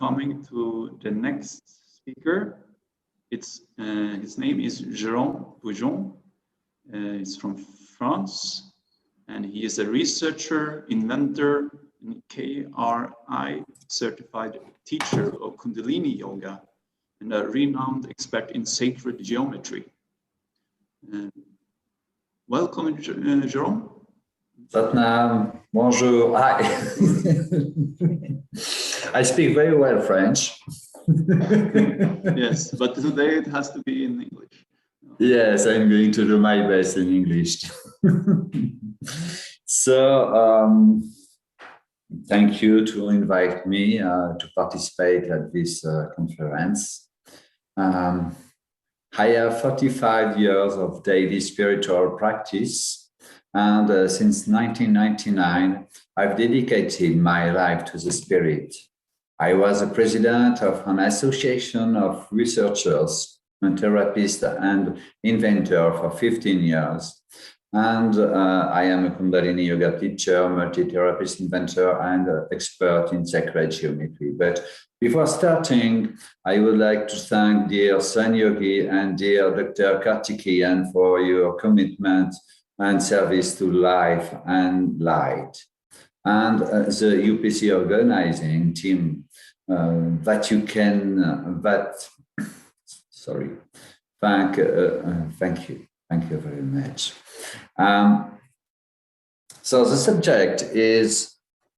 coming to the next speaker. His name is Boujon. He's from France, and he is a researcher, inventor, and KRI certified teacher of Kundalini Yoga, and a renowned expert in sacred geometry. Welcome, Jérôme. Satnam, bonjour. Hi. I speak very well French. Yes, but today it has to be in English. Yes, I'm going to do my best in English. So, thank you to invite me to participate at this conference. I have 45 years of daily spiritual practice. And since 1999, I've dedicated my life to the spirit. I was the president of an association of researchers, and therapists, and inventor for 15 years. And I am a Kundalini Yoga teacher, multi-therapist, inventor, and expert in sacred geometry. But before starting, I would like to thank dear Sun Yogi and dear Dr. Kartikeyan for your commitment and service to life and light, and the UPC organizing team thank you very much. So the subject is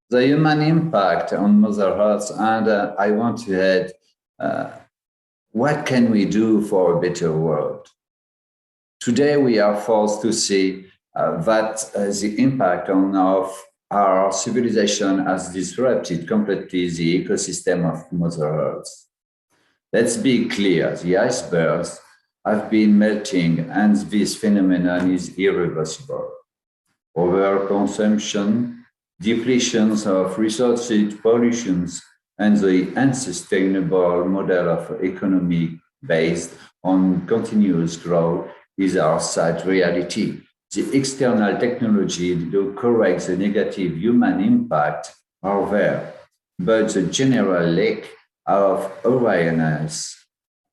the human impact on Mother Earth, and I want to add, what can we do for a better world? Today, we are forced to see that the impact on our civilization has disrupted completely the ecosystem of Mother Earth. Let's be clear, the icebergs have been melting and this phenomenon is irreversible. Overconsumption, depletions of resources, pollutions, and the unsustainable model of economy based on continuous growth is our sad reality. The external technology to correct the negative human impact are there, but the general lack of awareness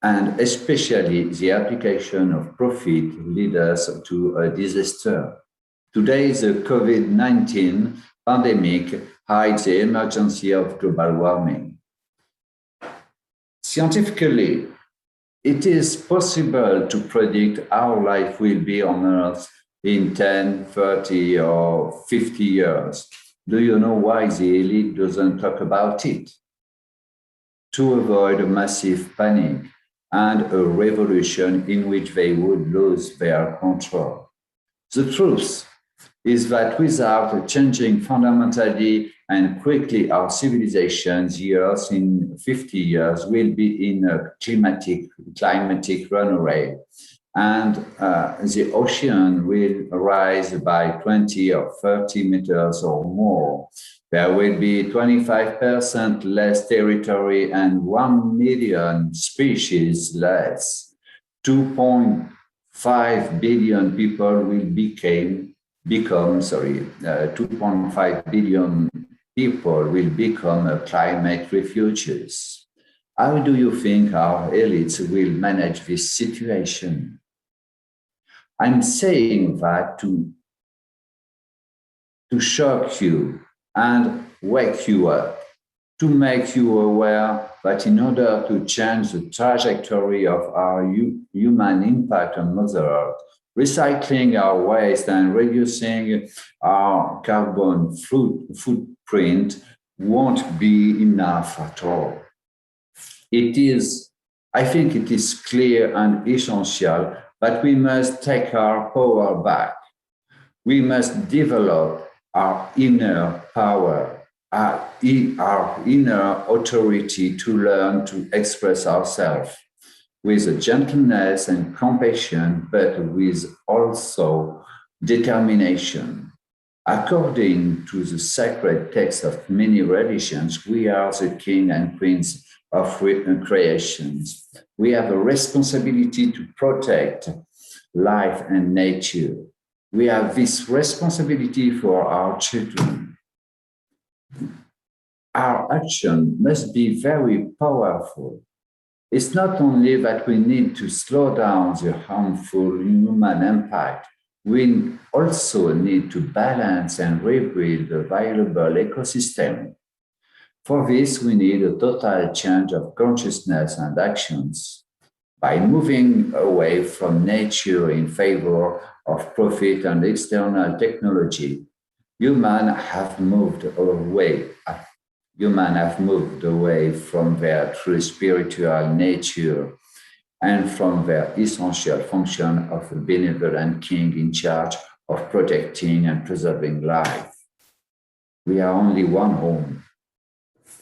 and especially the application of profit lead us to a disaster. Today, the COVID-19 pandemic hides the emergency of global warming. Scientifically, it is possible to predict how life will be on Earth in 10, 30, or 50 years. Do you know why the elite doesn't talk about it? To avoid a massive panic and a revolution in which they would lose their control. The truth is that without changing fundamentally and quickly our civilizations, the Earth in 50 years will be in a climatic runaway. And the ocean will rise by 20 or 30 meters or more. There will be 25% less territory and 1 million species less. 2.5 billion people will 2.5 billion people will become climate refugees. How do you think our elites will manage this situation? I'm saying that to shock you and wake you up, to make you aware that in order to change the trajectory of our human impact on Mother Earth, recycling our waste and reducing our carbon footprint won't be enough at all. I think it is clear and essential that we must take our power back. We must develop our inner power, our inner authority to learn to express ourselves with gentleness and compassion, but with also determination. According to the sacred text of many religions, we are the king and queens of creations. We have a responsibility to protect life and nature. We have this responsibility for our children. our action must be very powerful. It's not only that we need to slow down the harmful human impact, we also need to balance and rebuild the valuable ecosystem. For this, we need a total change of consciousness and actions. By moving away from nature in favor of profit and external technology, humans have moved away from their true spiritual nature and from their essential function of a benevolent king in charge of protecting and preserving life. We are only one home.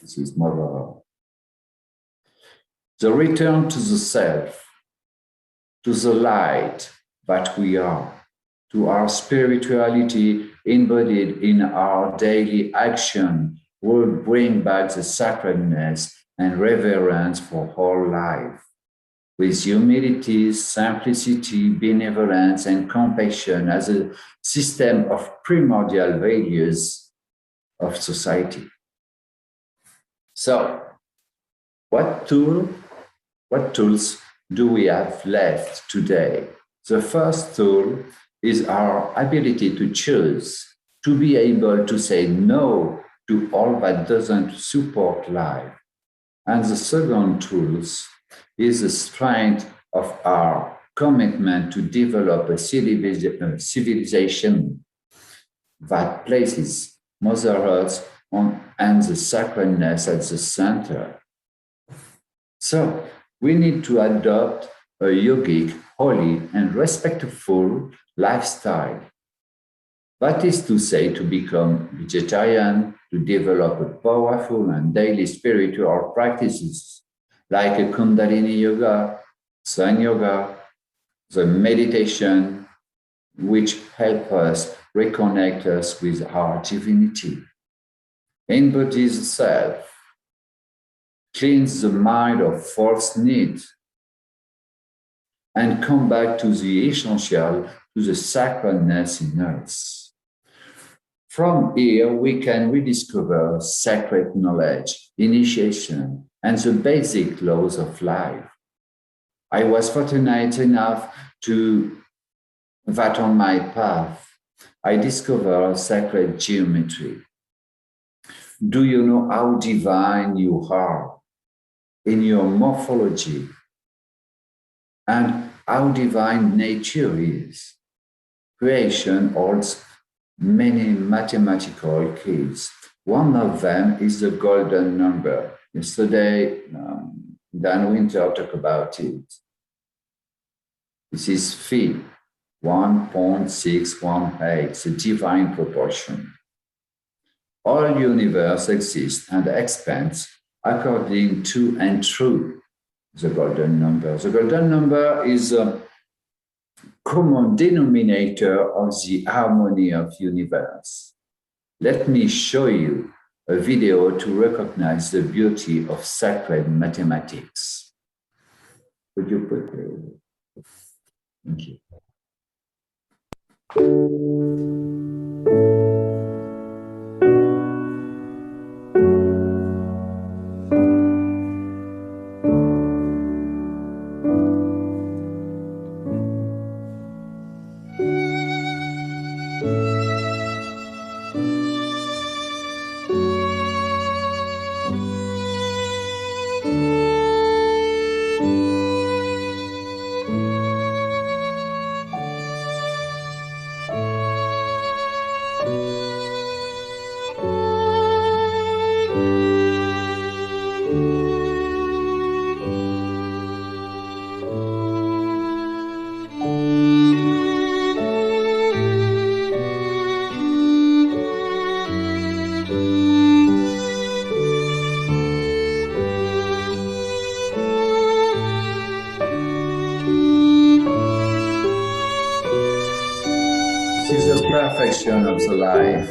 This is Mother Earth. The return to the self, to the light that we are, to our spirituality embodied in our daily action will bring back the sacredness and reverence for all life. With humility, simplicity, benevolence, and compassion as a system of primordial values of society. So, what tools do we have left today? The first tool is our ability to choose, to be able to say no to all that doesn't support life. And the second tool is the strength of our commitment to develop a civilization that places Mother Earth and the sacredness at the center. So we need to adopt a yogic, holy, and respectful lifestyle. That is to say, to become vegetarian, to develop a powerful and daily spiritual practices like a Kundalini yoga, Sun yoga, the meditation, which help us reconnect us with our divinity. Embody the self, cleanse the mind of false need, and come back to the essential, to the sacredness in us. From here, we can rediscover sacred knowledge, initiation, and the basic laws of life. I was fortunate enough that on my path, I discovered sacred geometry. Do you know how divine you are in your morphology and how divine nature is? Creation holds many mathematical keys. One of them is the golden number. Yesterday, Dan Winter talked about it. This is phi, 1.618, the divine proportion. All universe exists and expands according to and through the golden number. The golden number is a common denominator of the harmony of universe. Let me show you a video to recognize the beauty of sacred mathematics. Could you put thank you. This is the perfection of the life.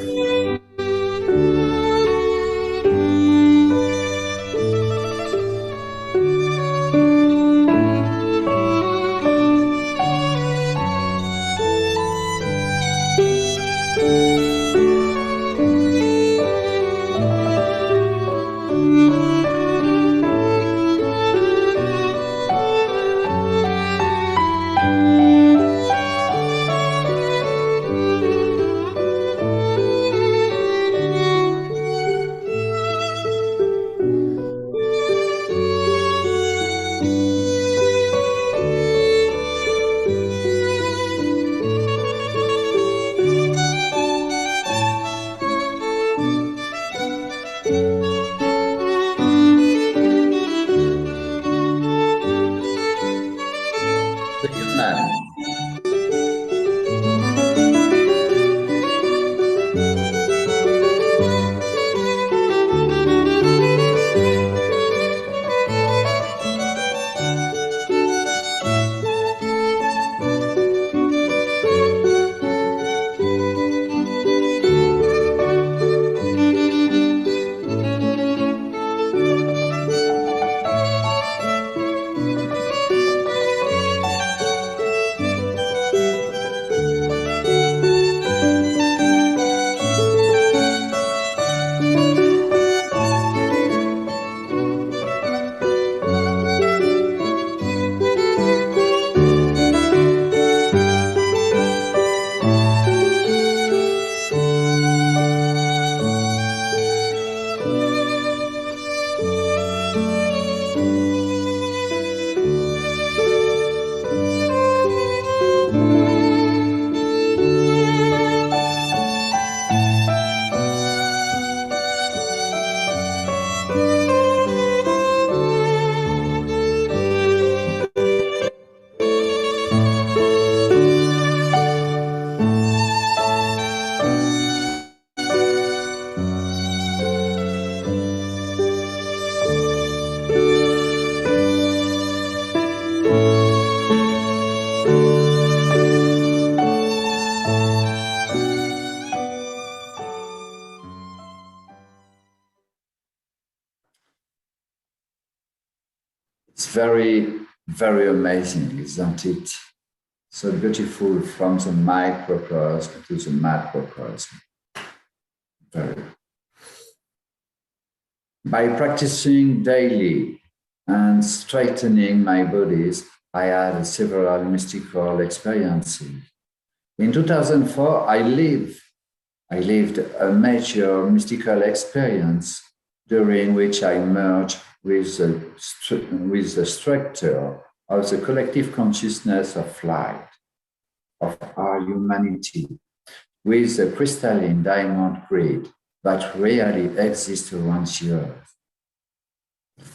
It's very, very amazing, isn't it? So beautiful from the microcosm to the macrocosm. Very. By practicing daily and straightening my bodies, I had several mystical experiences. In 2004, I lived a major mystical experience during which I merged with the structure of the collective consciousness of light, of our humanity, with the crystalline diamond grid that really exists around the earth.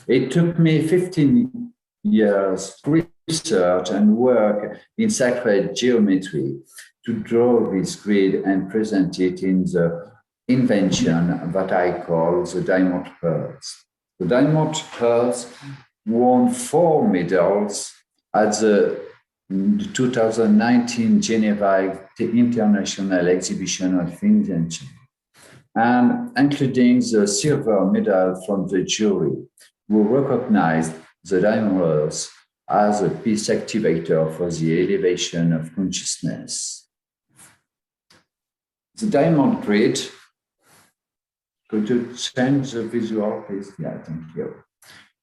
It took me 15 years to research and work in sacred geometry to draw this grid and present it in the invention that I call the diamond pearls. The diamond pearls won 4 medals at the 2019 Geneva International Exhibition of Invention, and including the silver medal from the jury, who recognized the diamond pearls as a peace activator for the elevation of consciousness. The diamond grid, could you change the visual, please? Yeah, thank you.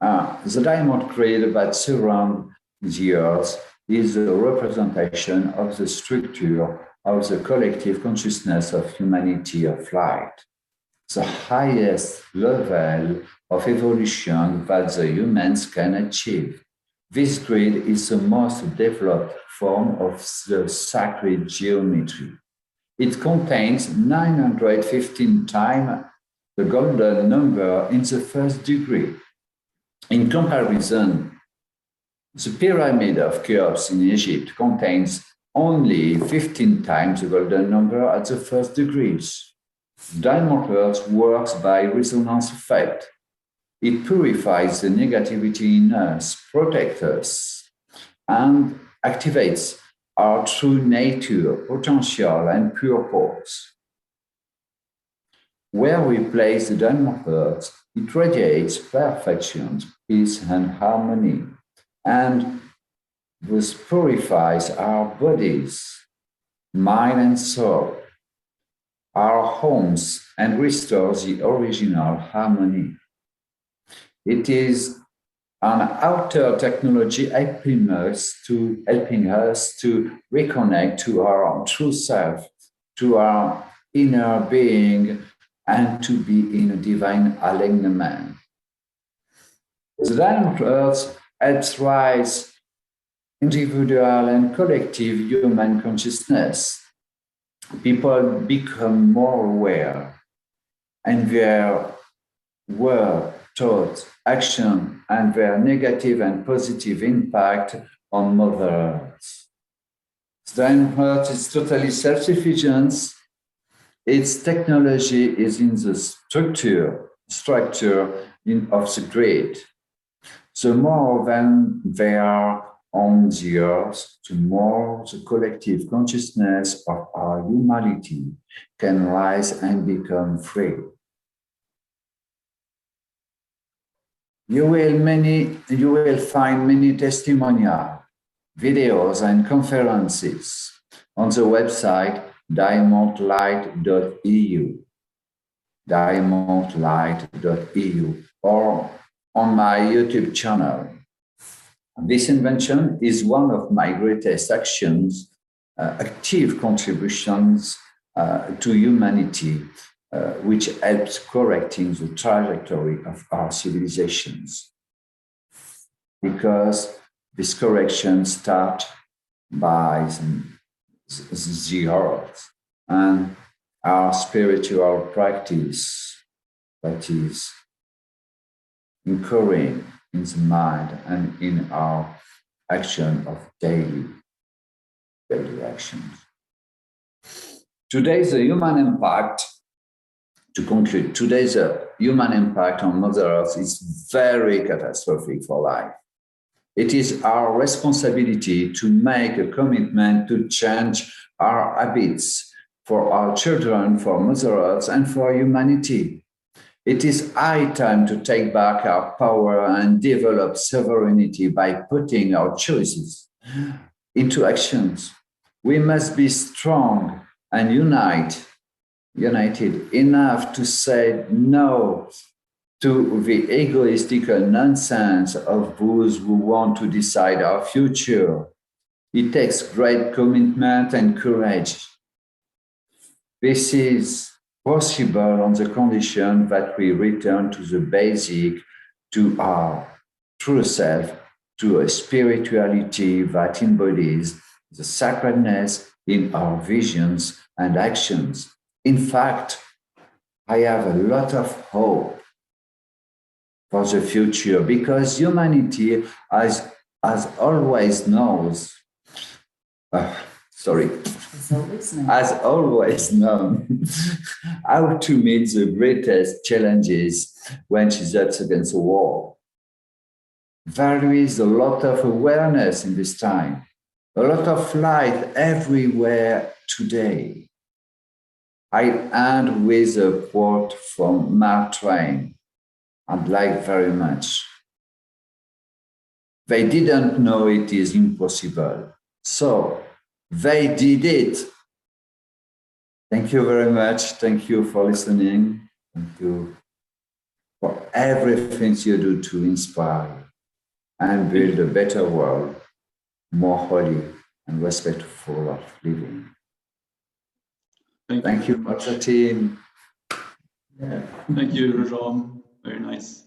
The diamond grid that surrounds the earth is a representation of the structure of the collective consciousness of humanity of light, the highest level of evolution that the humans can achieve. This grid is the most developed form of the sacred geometry. It contains 915 times the golden number in the first degree. In comparison, the pyramid of Cheops in Egypt contains only 15 times the golden number at the first degrees. Diamond pearls works by resonance effect. It purifies the negativity in us, protects us, and activates our true nature, potential, and pure force. Where we place the diamond pearls, it radiates perfection, peace, and harmony, and this purifies our bodies, mind, and soul, our homes, and restores the original harmony. It is an outer technology helping us to reconnect to our true self, to our inner being, and to be in a divine alignment. The diamond pearls helps rise individual and collective human consciousness. People become more aware, and their word, thought, action, and their negative and positive impact on Mother Earth. The diamond pearl is totally self-sufficient. Its technology is in the structure of the grid. The more than they are on the earth, the more the collective consciousness of our humanity can rise and become free. You will find many testimonials, videos, and conferences on the website diamondlight.eu, diamondlight.eu, or on my YouTube channel. This invention is one of my greatest actions, active contributions to humanity, which helps correcting the trajectory of our civilizations. Because this correction starts by the earth and our spiritual practice that is occurring in the mind and in our action of daily actions. Today's human impact, to conclude, today's human impact on Mother Earth is very catastrophic for life. It is our responsibility to make a commitment to change our habits for our children, for Mother Earth, and for humanity. It is high time to take back our power and develop sovereignty by putting our choices into actions. We must be strong and united enough to say no to the egoistical nonsense of those who want to decide our future. It takes great commitment and courage. This is possible on the condition that we return to the basic, to our true self, to a spirituality that embodies the sacredness in our visions and actions. In fact, I have a lot of hope for the future because humanity has always knows, has always known how to meet the greatest challenges when she's up against a wall. There is a lot of awareness in this time, a lot of light everywhere today. I end with a quote from Mark Twain I'd like very much. They didn't know it is impossible, so they did it. Thank you very much. Thank you for listening. Thank you for everything you do to inspire and build a better world, more holy and respectful of living. Thank you, Boujon team. Yeah. Thank you, Boujon. Very nice.